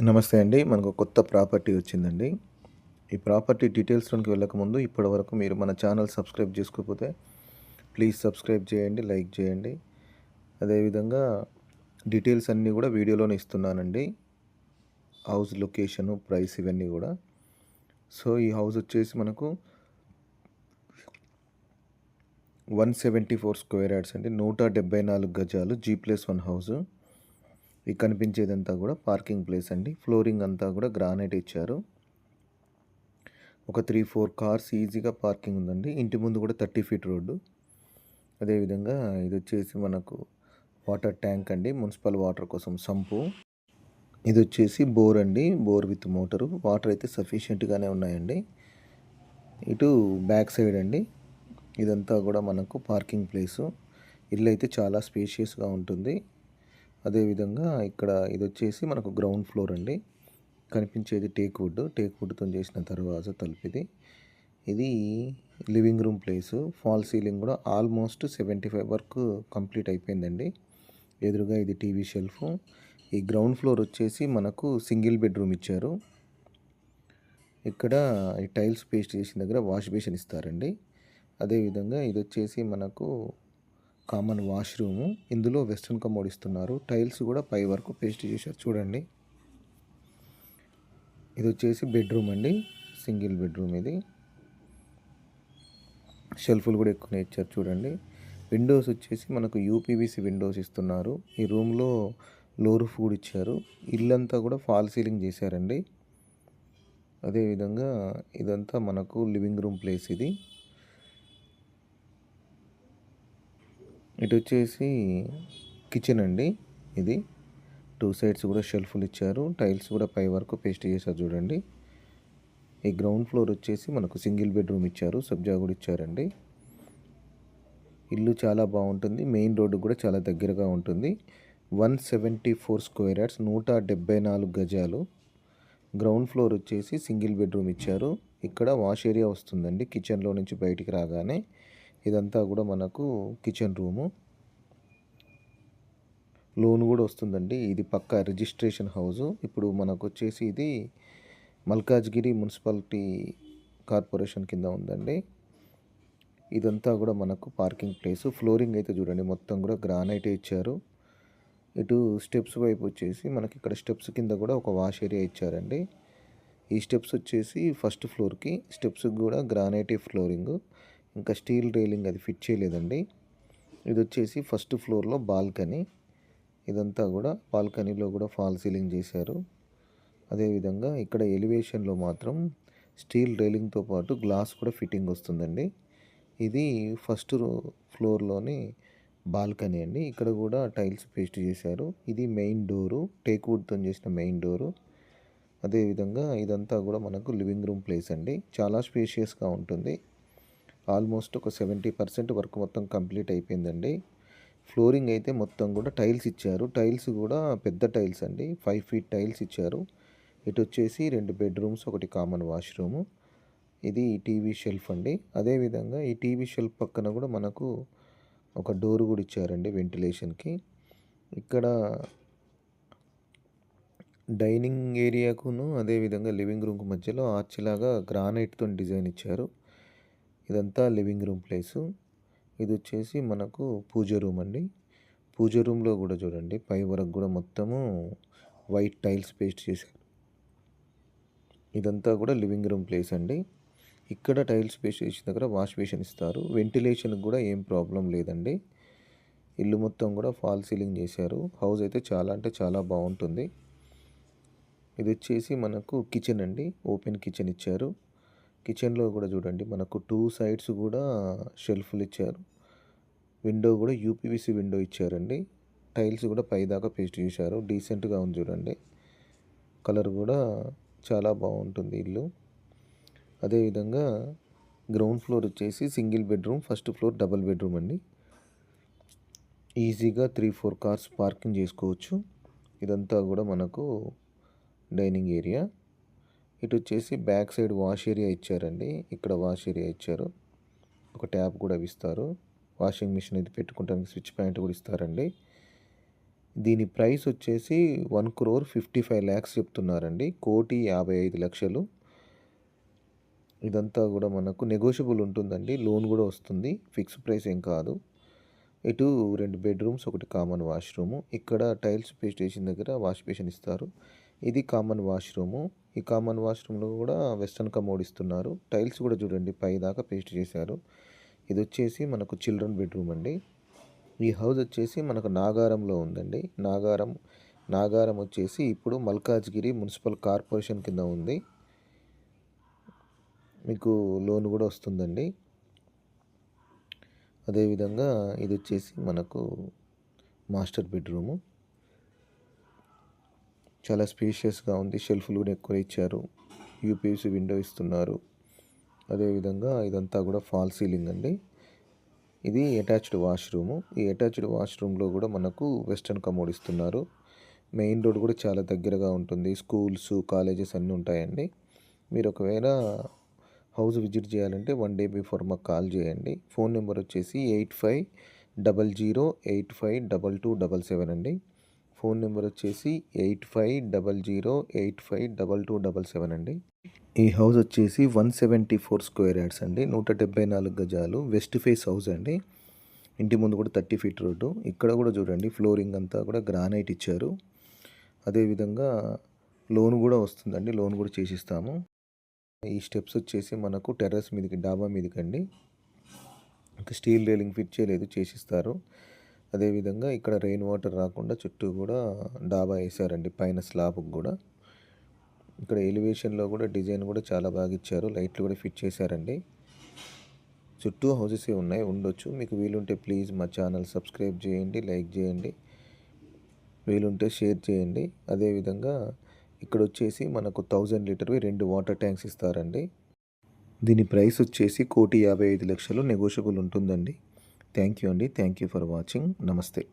నమస్తే అండి. మనకు కొత్త ప్రాపర్టీ వచ్చిందండి. ఈ ప్రాపర్టీ డీటెయిల్స్‌లోకి వెళ్ళకముందు ఇప్పటివరకు మీరు మన ఛానల్ సబ్స్క్రైబ్ చేసుకోకపోతే ప్లీజ్ సబ్స్క్రైబ్ చేయండి, లైక్ చేయండి. అదేవిధంగా డీటెయిల్స్ అన్నీ కూడా వీడియోలోనే ఇస్తున్నానండి. హౌస్ లొకేషను, ప్రైస్ ఇవన్నీ కూడా. సో ఈ హౌస్ వచ్చేసి మనకు 174 స్క్వేర్ యార్డ్స్ అండి. 174 గజాలు G+1 హౌసు. ఈ కనిపించేదంతా కూడా పార్కింగ్ ప్లేస్ అండి. ఫ్లోరింగ్ అంతా కూడా గ్రానైట్ ఇచ్చారు. ఒక 3-4 కార్స్ ఈజీగా పార్కింగ్ ఉందండి. ఇంటి ముందు కూడా 30 ఫీట్ రోడ్డు. అదేవిధంగా ఇది వచ్చేసి మనకు వాటర్ ట్యాంక్ అండి, మున్సిపల్ వాటర్ కోసం సంపు. ఇది వచ్చేసి బోర్ అండి, బోర్ విత్ మోటరు. వాటర్ అయితే సఫిషియెంట్గానే ఉన్నాయండి. ఇటు బ్యాక్ సైడ్ అండి, ఇదంతా కూడా మనకు పార్కింగ్ ప్లేసు. ఇల్లు అయితే చాలా స్పేషియస్గా ఉంటుంది. అదేవిధంగా ఇక్కడ ఇది వచ్చేసి మనకు గ్రౌండ్ ఫ్లోర్ అండి. కనిపించేది టేక్ వుడ్తో చేసిన దర్వాజా తలుపు. ఇది living room place. Fall ceiling కూడా ఆల్మోస్ట్ 75 వరకు కంప్లీట్ అయిపోయిందండి. ఎదురుగా ఇది టీవీ షెల్ఫ్. ఈ గ్రౌండ్ ఫ్లోర్ వచ్చేసి మనకు సింగిల్ బెడ్రూమ్ ఇచ్చారు. ఇక్కడ ఈ టైల్స్ పేస్ట్ చేసిన దగ్గర వాష్ బేసిన్ ఇస్తారండి. అదేవిధంగా ఇది వచ్చేసి మనకు కామన్ వాష్రూము. ఇందులో వెస్ట్రన్ కమోడ్ ఇస్తున్నారు. టైల్స్ కూడా పై వరకు పేస్ట్ చేశారు చూడండి. ఇది వచ్చేసి బెడ్రూమ్ అండి, సింగిల్ బెడ్రూమ్. ఇది షెల్ఫ్లు కూడా ఎక్కువనే ఇచ్చారు చూడండి. విండోస్ వచ్చేసి మనకు యూపీవీసీ విండోస్ ఇస్తున్నారు. ఈ రూమ్లో లో రూఫ్ కూడా ఇచ్చారు. ఇల్లంతా కూడా ఫాల్ సీలింగ్ చేశారండి. అదేవిధంగా ఇదంతా మనకు లివింగ్ రూమ్ ప్లేస్. ఇది ఇటు వచ్చేసి కిచెన్ అండి. ఇది 2 సైడ్స్ కూడా షెల్ఫ్లు ఇచ్చారు. టైల్స్ కూడా పై వరకు పేస్ట్ చేశారు చూడండి. ఈ గ్రౌండ్ ఫ్లోర్ వచ్చేసి మనకు సింగిల్ బెడ్రూమ్ ఇచ్చారు, సబ్జా కూడా ఇచ్చారండి. ఇల్లు చాలా బాగుంటుంది. మెయిన్ రోడ్డు కూడా చాలా దగ్గరగా ఉంటుంది. 174 స్క్వేర్ యార్డ్స్, 174 గజాలు. గ్రౌండ్ ఫ్లోర్ వచ్చేసి సింగిల్ బెడ్రూమ్ ఇచ్చారు. ఇక్కడ వాష్ ఏరియా వస్తుందండి కిచెన్లో నుంచి బయటికి రాగానే. ఇదంతా కూడా మనకు కిచెన్ రూము. లోన్ కూడా వస్తుందండి. ఇది పక్కా రిజిస్ట్రేషన్ హౌజు. ఇప్పుడు మనకు వచ్చేసి ఇది మల్కాజ్గిరి మున్సిపాలిటీ కార్పొరేషన్ కింద ఉందండి. ఇదంతా కూడా మనకు పార్కింగ్ ప్లేసు. ఫ్లోరింగ్ అయితే చూడండి మొత్తం కూడా గ్రానైటే ఇచ్చారు. ఇటు స్టెప్స్ వైపు వచ్చేసి మనకి ఇక్కడ స్టెప్స్ కింద కూడా ఒక వాష్ ఏరియా ఇచ్చారండి. ఈ స్టెప్స్ వచ్చేసి ఫస్ట్ ఫ్లోర్కి. స్టెప్స్కి కూడా గ్రానైటే ఫ్లోరింగ్, ఇంకా స్టీల్ రైలింగ్ అది ఫిట్ చేయలేదండి. ఇది వచ్చేసి ఫస్ట్ ఫ్లోర్లో బాల్కనీ. ఇదంతా కూడా బాల్కనీలో కూడా ఫాల్ సీలింగ్ చేశారు. అదేవిధంగా ఇక్కడ ఎలివేషన్లో మాత్రం స్టీల్ రైలింగ్తో పాటు గ్లాస్ కూడా ఫిట్టింగ్ వస్తుందండి. ఇది ఫస్ట్ ఫ్లోర్లోని బాల్కనీ అండి. ఇక్కడ కూడా టైల్స్ పేస్ట్ చేశారు. ఇది మెయిన్ డోరు, టేక్ వుడ్తో చేసిన మెయిన్ డోరు. అదేవిధంగా ఇదంతా కూడా మనకు లివింగ్ రూమ్ ప్లేస్ అండి. చాలా స్పేషియస్గా ఉంటుంది. ఆల్మోస్ట్ ఒక 70% వరకు మొత్తం కంప్లీట్ అయిపోయిందండి. ఫ్లోరింగ్ అయితే మొత్తం కూడా టైల్స్ ఇచ్చారు. టైల్స్ కూడా పెద్ద టైల్స్ అండి, 5 ఫీట్ టైల్స్ ఇచ్చారు. ఇటు వచ్చేసి 2 బెడ్రూమ్స్, ఒకటి కామన్ వాష్రూము. ఇది టీవీ షెల్ఫ్ అండి. అదేవిధంగా ఈ టీవీ షెల్ఫ్ పక్కన కూడా మనకు ఒక డోర్ కూడా ఇచ్చారండి వెంటిలేషన్కి. ఇక్కడ డైనింగ్ ఏరియాకును అదేవిధంగా లివింగ్ రూమ్కి మధ్యలో ఆర్చ్ లాగా గ్రానైట్తో డిజైన్ ఇచ్చారు. ఇదంతా లివింగ్ రూమ్ ప్లేసు. ఇది వచ్చేసి మనకు పూజ రూమ్ అండి. పూజ రూమ్లో కూడా చూడండి పై వరకు కూడా మొత్తము వైట్ టైల్స్ పేస్ట్ చేశారు. ఇదంతా కూడా లివింగ్ రూమ్ ప్లేస్ అండి. ఇక్కడ టైల్స్ పేస్ట్ చేసిన దగ్గర వాష్ బేసిన్ ఇస్తారు. వెంటిలేషన్కి కూడా ఏం ప్రాబ్లం లేదండి. ఇల్లు మొత్తం కూడా ఫాల్ సీలింగ్ చేశారు. హౌస్ అయితే చాలా అంటే చాలా బాగుంటుంది. ఇది వచ్చేసి మనకు కిచెన్ అండి, ఓపెన్ కిచెన్ ఇచ్చారు. కిచెన్లో కూడా చూడండి మనకు 2 సైడ్స్ కూడా షెల్ఫ్లు ఇచ్చారు. విండో కూడా యూపీవీసీ విండో ఇచ్చారండి. టైల్స్ కూడా పైదాకా పేస్ట్ చేశారు. డీసెంట్గా ఉంది చూడండి. కలర్ కూడా చాలా బాగుంటుంది ఇల్లు. అదేవిధంగా గ్రౌండ్ ఫ్లోర్ వచ్చేసి single bedroom, first floor double bedroom అండి. ఈజీగా 3-4 కార్స్ పార్కింగ్ చేసుకోవచ్చు. ఇదంతా కూడా మనకు డైనింగ్ ఏరియా. ఇటు వచ్చేసి బ్యాక్ సైడ్ వాష్ ఏరియా ఇచ్చారండి. ఇక్కడ వాష్ ఏరియా ఇచ్చారు. ఒక ట్యాప్ కూడా ఇస్తారు. వాషింగ్ మిషన్ ఇది పెట్టుకుంటానికి స్విచ్ పాయింట్ కూడా ఇస్తారండి. దీని ప్రైస్ వచ్చేసి 1,55,00,000 చెప్తున్నారండి. 1,55,00,000. ఇదంతా కూడా మనకు నెగోషియబుల్ ఉంటుందండి. లోన్ కూడా వస్తుంది. ఫిక్స్ ప్రైస్ ఏం కాదు. ఇటు 2 బెడ్రూమ్స్, ఒకటి కామన్ వాష్రూము. ఇక్కడ టైల్స్ పేస్ట్ వేసిన దగ్గర వాష్ బేసిన్ ఇస్తారు. ఇది కామన్ వాష్రూము. ఈ కామన్ వాష్రూమ్లో కూడా వెస్టర్న్ కమోడ్ ఇస్తున్నారు. టైల్స్ కూడా చూడండి పైదాకా పేస్ట్ చేశారు. ఇది వచ్చేసి మనకు చిల్డ్రన్ బెడ్రూమ్ అండి. ఈ హౌస్ వచ్చేసి మనకు నాగారంలో ఉందండి. నాగారం వచ్చేసి ఇప్పుడు మల్కాజ్గిరి మున్సిపల్ కార్పొరేషన్ కింద ఉంది. మీకు లోన్ కూడా వస్తుందండి. అదేవిధంగా ఇది వచ్చేసి మనకు మాస్టర్ బెడ్రూము. చాలా స్పేషియస్గా ఉంది. షెల్ఫ్లు కూడా ఎక్కువ ఇచ్చారు. యూపీవీసీ విండో ఇస్తున్నారు. అదేవిధంగా ఇదంతా కూడా ఫాల్ సీలింగ్ అండి. ఇది అటాచ్డ్ వాష్రూము. ఈ అటాచ్డ్ వాష్రూమ్లో కూడా మనకు వెస్టర్న్ కమోడ్ ఇస్తున్నారు. మెయిన్ రోడ్ కూడా చాలా దగ్గరగా ఉంటుంది. స్కూల్స్, కాలేజెస్ అన్నీ ఉంటాయండి. మీరు ఒకవేళ హౌస్ విజిట్ చేయాలంటే 1 డే బిఫోర్ మాకు కాల్ చేయండి. ఫోన్ నెంబర్ వచ్చేసి 8500852277 అండి. ఫోన్ నెంబర్ వచ్చేసి 8500852277 అండి. ఈ హౌస్ వచ్చేసి 174 స్క్వేర్ యార్డ్స్ అండి. 174 గజాలు. వెస్ట్ ఫేస్ హౌస్ అండి. ఇంటి ముందు కూడా 30 ఫీట్ రోడ్డు. ఇక్కడ కూడా చూడండి ఫ్లోరింగ్ అంతా కూడా గ్రానైట్ ఇచ్చారు. అదేవిధంగా లోన్ కూడా వస్తుందండి. లోన్ కూడా చేసిస్తాము. ఈ స్టెప్స్ వచ్చేసి మనకు టెర్రస్ మీదకి, డాబా మీదకి అండి. ఇంకా స్టీల్ రైలింగ్ ఫిట్ చేయలేదు, చేసిస్తారు. అదేవిధంగా ఇక్కడ రెయిన్ వాటర్ రాకుండా చుట్టూ కూడా డాబా వేసారండి, పైన స్లాబ్కి కూడా. ఇక్కడ ఎలివేషన్లో కూడా డిజైన్ కూడా చాలా బాగా ఇచ్చారు. లైట్లు కూడా ఫిట్ చేశారండి. చుట్టూ హౌసెస్ ఉండొచ్చు. మీకు వీలుంటే ప్లీజ్ మా ఛానల్ సబ్స్క్రైబ్ చేయండి, లైక్ చేయండి, వీలుంటే షేర్ చేయండి. అదేవిధంగా ఇక్కడ వచ్చేసి మనకు 1000 లీటర్వి 2 వాటర్ ట్యాంక్స్ ఇస్తారండి. దీని ప్రైస్ వచ్చేసి 1,55,00,000 నెగోషియబుల్ ఉంటుందండి. థ్యాంక్ యూ అండి. Thank you for watching. నమస్తే.